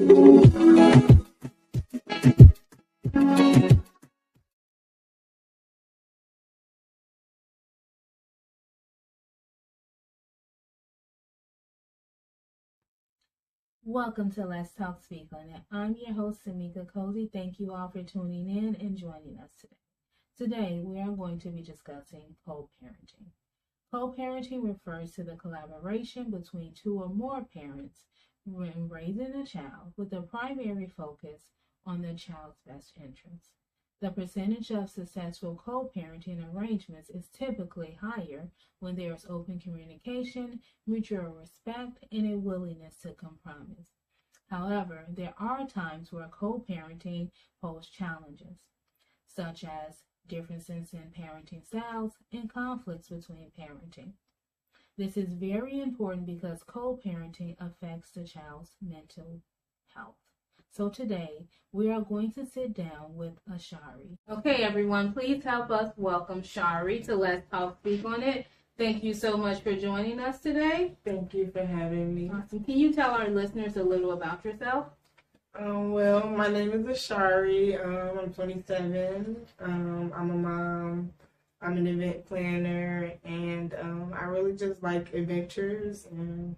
Welcome to Let's Talk Speak on It. I'm your host, Samika Cozy. Thank you all for tuning in and joining us today. Today, we are going to be discussing co-parenting. Co-parenting refers to the collaboration between two or more parents when raising a child with a primary focus on the child's best interests. The percentage of successful co-parenting arrangements is typically higher when there is open communication, mutual respect, and a willingness to compromise. However, there are times where co-parenting poses challenges, such as differences in parenting styles and conflicts between parenting. This is very important because co-parenting affects the child's mental health. So today, we are going to sit down with Ashari. Okay, everyone, please help us welcome Shari to Let's Talk Speak on It. Thank you so much for joining us today. Thank you for having me. Awesome. Can you tell our listeners a little about yourself? Well, my name is Ashari. I'm 27. I'm a mom. I'm an event planner, and I really just like adventures, and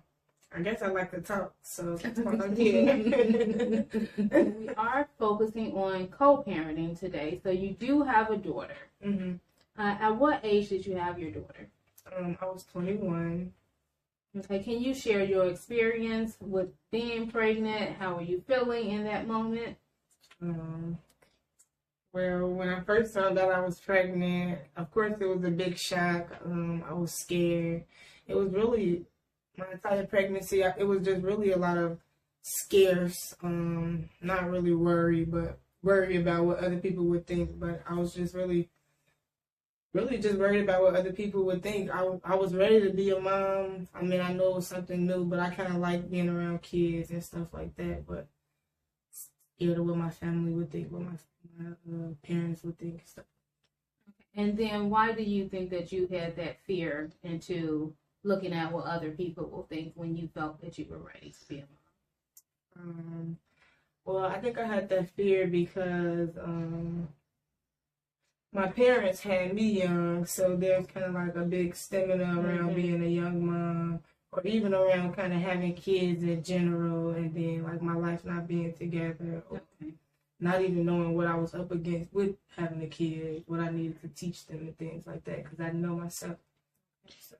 I guess I like to talk, so that's what I'm here. We are focusing on co-parenting today, so you do have a daughter. Mm-hmm. At what age did you have your daughter? I was 21. Okay, can you share your experience with being pregnant? How were you feeling in that moment? Well, when I first found out I was pregnant, of course it was a big shock. I was scared. It was really, my entire pregnancy, it was just really a lot of scares. Not really worry, but worry about what other people would think. But I was just really just worried about what other people would think. I was ready to be a mom. I mean, I know it was something new, but I kind of like being around kids and stuff like that. But scared of what my family would think, what my parents would think and stuff. And then why do you think that you had that fear into looking at what other people will think when you felt that you were ready to be a mom? Well, I think I had that fear because my parents had me young, so there's kind of like a big stigma around being a young mom, or even around kind of having kids in general, and then like my life not being together, or not even knowing what I was up against with having a kid, what I needed to teach them and things like that, because I didn't know myself. So.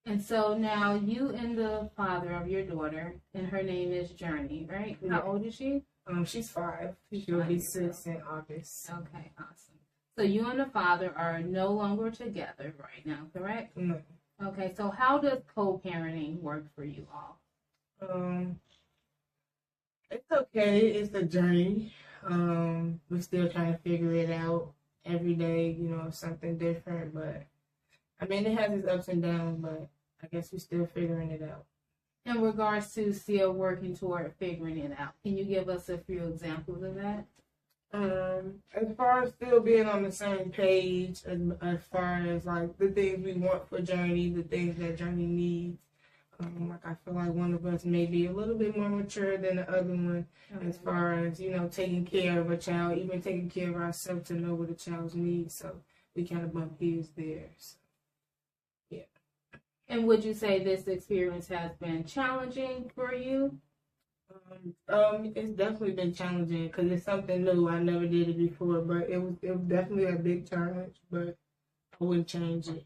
And so now you and the father of your daughter, and her name is Journey, right? Yeah. How old is she? She's 5. She'll be 6 in August. Okay, awesome. So you and the father are no longer together right now, correct? No. Okay, so how does co-parenting work for you all? It's okay. It's a journey. We're still trying to figure it out every day, something different. But, I mean, it has its ups and downs, but I guess we're still figuring it out. In regards to still working toward figuring it out, can you give us a few examples of that? As far as still being on the same page, as far as like the things we want for Journey, the things that Journey needs. Like I feel like one of us may be a little bit more mature than the other one, as far as taking care of a child, even taking care of ourselves to know what the child's needs. So we kind of bump heads there. So, yeah. And would you say this experience has been challenging for you? It's definitely been challenging because it's something new. I never did it before, but it was definitely a big challenge, but I wouldn't change it.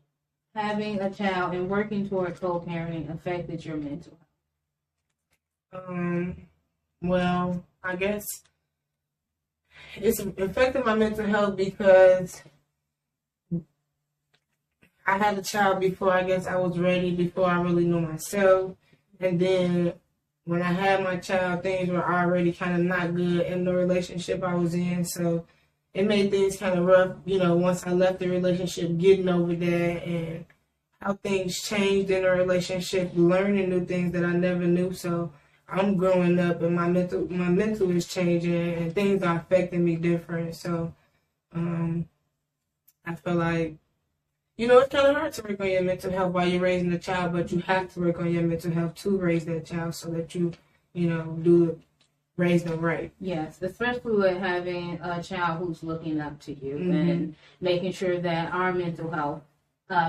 Having a child and working toward co-parenting affected your mental health? Well, I guess it's affected my mental health because I had a child before I guess I was ready, before I really knew myself, and then when I had my child, things were already kind of not good in the relationship I was in, so it made things kind of rough, once I left the relationship, getting over that and how things changed in a relationship, learning new things that I never knew. So I'm growing up and my mental is changing and things are affecting me different. So I feel like, it's kind of hard to work on your mental health while you're raising a child, but you have to work on your mental health to raise that child so that you, do raise them right. Yes, especially with having a child who's looking up to you and making sure that our mental health,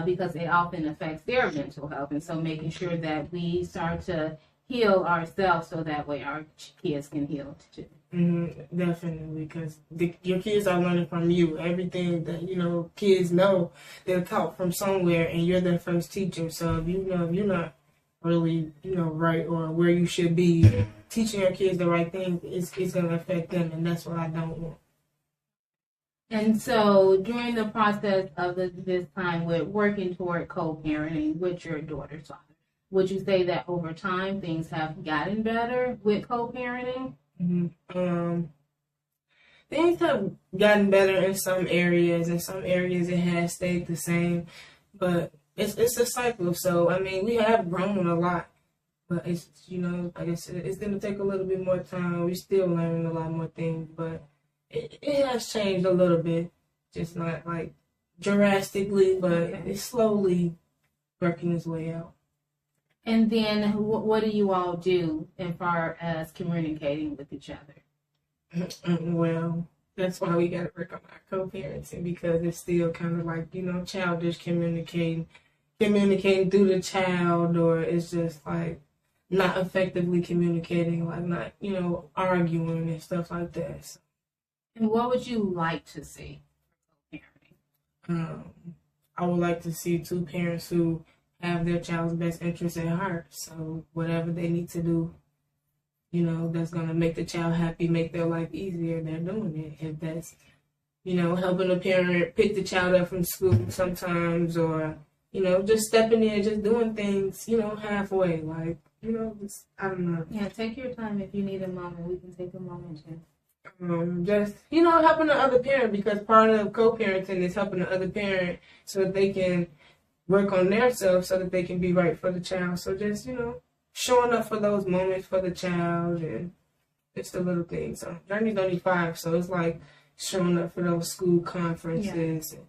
because it often affects their mental health, and so making sure that we start to heal ourselves so that way our kids can heal too. Definitely, because your kids are learning from you. Everything that kids know, they're taught from somewhere, and you're their first teacher. So if you're not really right or where you should be, teaching your kids the right thing is going to affect them, and that's what I don't want. And so during the process of this time with working toward co-parenting with your daughter's father, would you say that over time things have gotten better with co-parenting? Things have gotten better in some areas. In some areas, it has stayed the same, but it's a cycle. So I mean, we have grown a lot, but it's like I said, it's going to take a little bit more time. We're still learning a lot more things, but it has changed a little bit, just not like drastically, but it's slowly working its way out. And then what do you all do as far as communicating with each other? Well, that's why we got to work on our co-parenting, because it's still kind of like, childish communicating through the child, or it's just like not effectively communicating, like not, arguing and stuff like that. So. And what would you like to see for co-parenting? I would like to see two parents who have their child's best interest at heart. So whatever they need to do, that's going to make the child happy, make their life easier, they're doing it. If that's, helping a parent pick the child up from school sometimes, or, just stepping in, just doing things, halfway. Like, just, I don't know. Yeah, take your time. If you need a moment, we can take a moment too. Just, helping the other parent, because part of co-parenting is helping the other parent so that they can work on themselves so that they can be right for the child. So just, showing up for those moments for the child, and just the little things. So Journey's only 5, so it's like showing up for those school conferences, and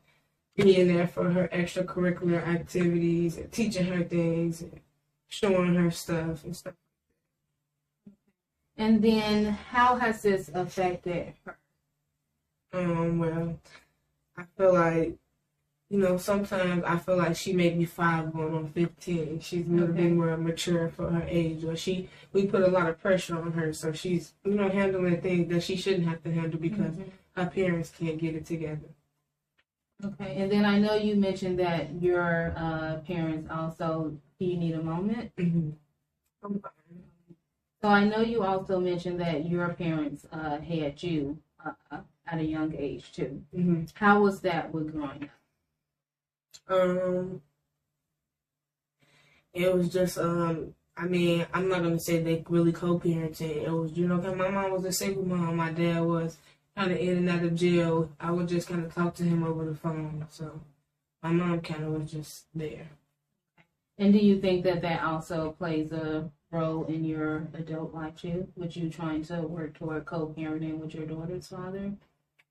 being there for her extracurricular activities, and teaching her things, and showing her stuff and stuff. And then how has this affected her? Well, I feel like, sometimes I feel like she may be 5 going on 15. She's a little bit more mature for her age, or we put a lot of pressure on her, so she's, handling things that she shouldn't have to handle because her parents can't get it together. Okay, and then I know you mentioned that your parents also, do you need a moment? So I know you also mentioned that your parents had you at a young age too. How was that with growing up? It was just, I mean, I'm not going to say they really co-parenting. It was, cause my mom was a single mom. My dad was kind of in and out of jail. I would just kind of talk to him over the phone. So my mom kind of was just there. And do you think that also plays a role in your adult life too, with you trying to work toward co-parenting with your daughter's father?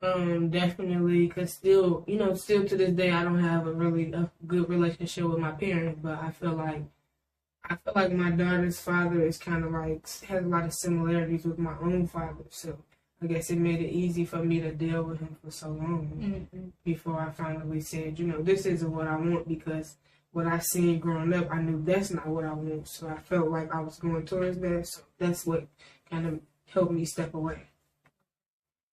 Definitely, because still to this day, I don't have a good relationship with my parents, but I feel like my daughter's father is kind of like, has a lot of similarities with my own father, so I guess it made it easy for me to deal with him for so long before I finally said, this isn't what I want, because what I seen growing up, I knew that's not what I want, so I felt like I was going towards that, so that's what kind of helped me step away.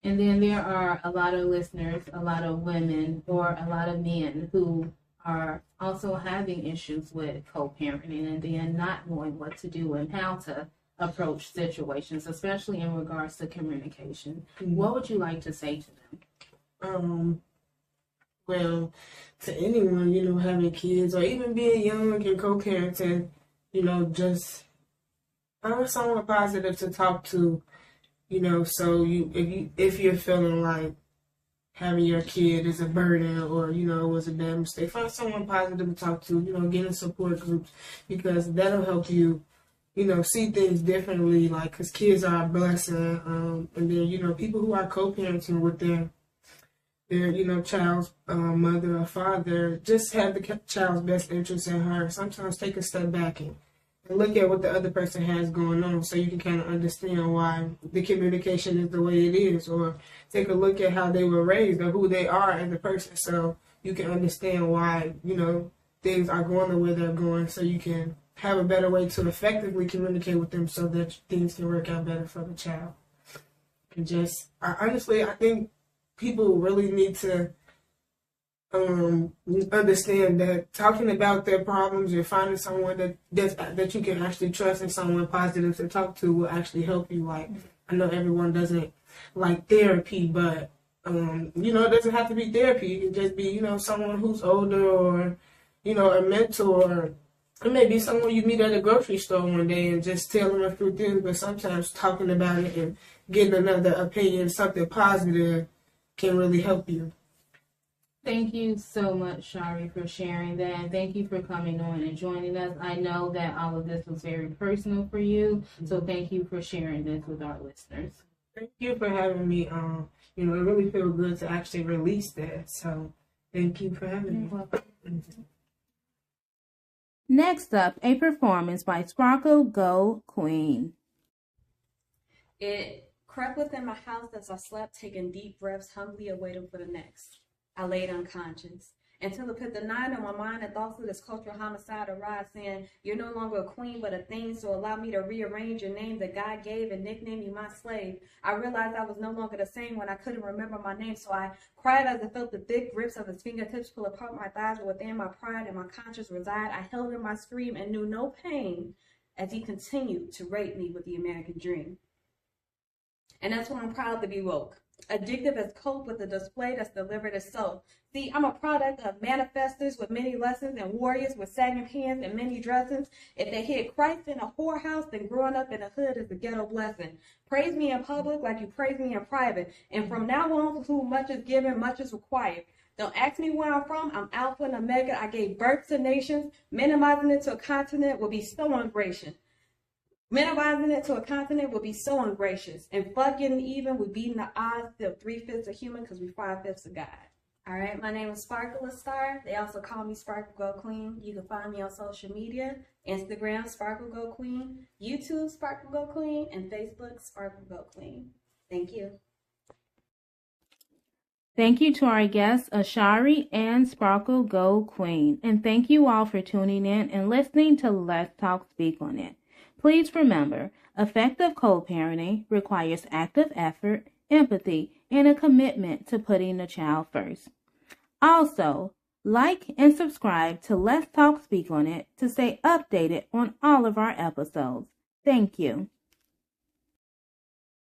And then there are a lot of listeners, a lot of women, or a lot of men who are also having issues with co-parenting, and then not knowing what to do and how to approach situations, especially in regards to communication. What would you like to say to them? Well, to anyone, having kids or even being young and co-parenting, just find someone positive to talk to, so if you're feeling like having your kid is a burden, or, it was a bad mistake, find someone positive to talk to, get in support groups, because that'll help you, see things differently, like, because kids are a blessing, and then, people who are co-parenting with their child's mother or father, just have the child's best interest in heart. Sometimes take a step back and and look at what the other person has going on so you can kind of understand why the communication is the way it is, or take a look at how they were raised or who they are as a person so you can understand why, things are going the way they're going, so you can have a better way to effectively communicate with them so that things can work out better for the child. And honestly, I think people really need to understand that talking about their problems and finding someone that you can actually trust and someone positive to talk to will actually help you. Like, I know everyone doesn't like therapy, but it doesn't have to be therapy. It can just be, someone who's older, or, a mentor. It may be someone you meet at a grocery store one day and just tell them a few things, but sometimes talking about it and getting another opinion, something positive, can really help you. Thank you so much, Shari, for sharing that. And thank you for coming on and joining us. I know that all of this was very personal for you, so thank you for sharing this with our listeners. Thank you for having me on. It really feels good to actually release that. So thank you for having me. Next up, a performance by Sparkle Go Queen. It crept within my house as I slept, taking deep breaths, humbly awaiting for the next. I laid unconscious until it put the nine on my mind and thoughts of this cultural homicide arise, saying, "You're no longer a queen but a thing, so allow me to rearrange your name that God gave and nickname you my slave." I realized I was no longer the same when I couldn't remember my name, so I cried as I felt the thick grips of his fingertips pull apart my thighs, within my pride and my conscience reside. I held in my scream and knew no pain as he continued to rape me with the American dream. And that's why I'm proud to be woke. Addictive as coke with a display that's delivered as soap. See, I'm a product of manifestors with many lessons and warriors with sagging pants and many dressings. If they hid Christ in a whorehouse, then growing up in the hood is a ghetto blessing. Praise me in public like you praise me in private. And from now on, to whom much is given, much is required. Don't ask me where I'm from. I'm Alpha and Omega. I gave birth to nations. Minimizing it to a continent will be so ungracious. Minimizing it to a continent would be so ungracious. And fuck getting even, we beating the odds till 3/5 of human because we 5/5 of God. All right, my name is Sparkle Star. They also call me Sparkle Go Queen. You can find me on social media, Instagram, Sparkle Go Queen, YouTube, Sparkle Go Queen, and Facebook, Sparkle Go Queen. Thank you. Thank you to our guests, Ashari and Sparkle Go Queen. And thank you all for tuning in and listening to Let's Talk Speak on It. Please remember, effective co-parenting requires active effort, empathy, and a commitment to putting the child first. Also, like and subscribe to Let's Talk Speak on It to stay updated on all of our episodes. Thank you.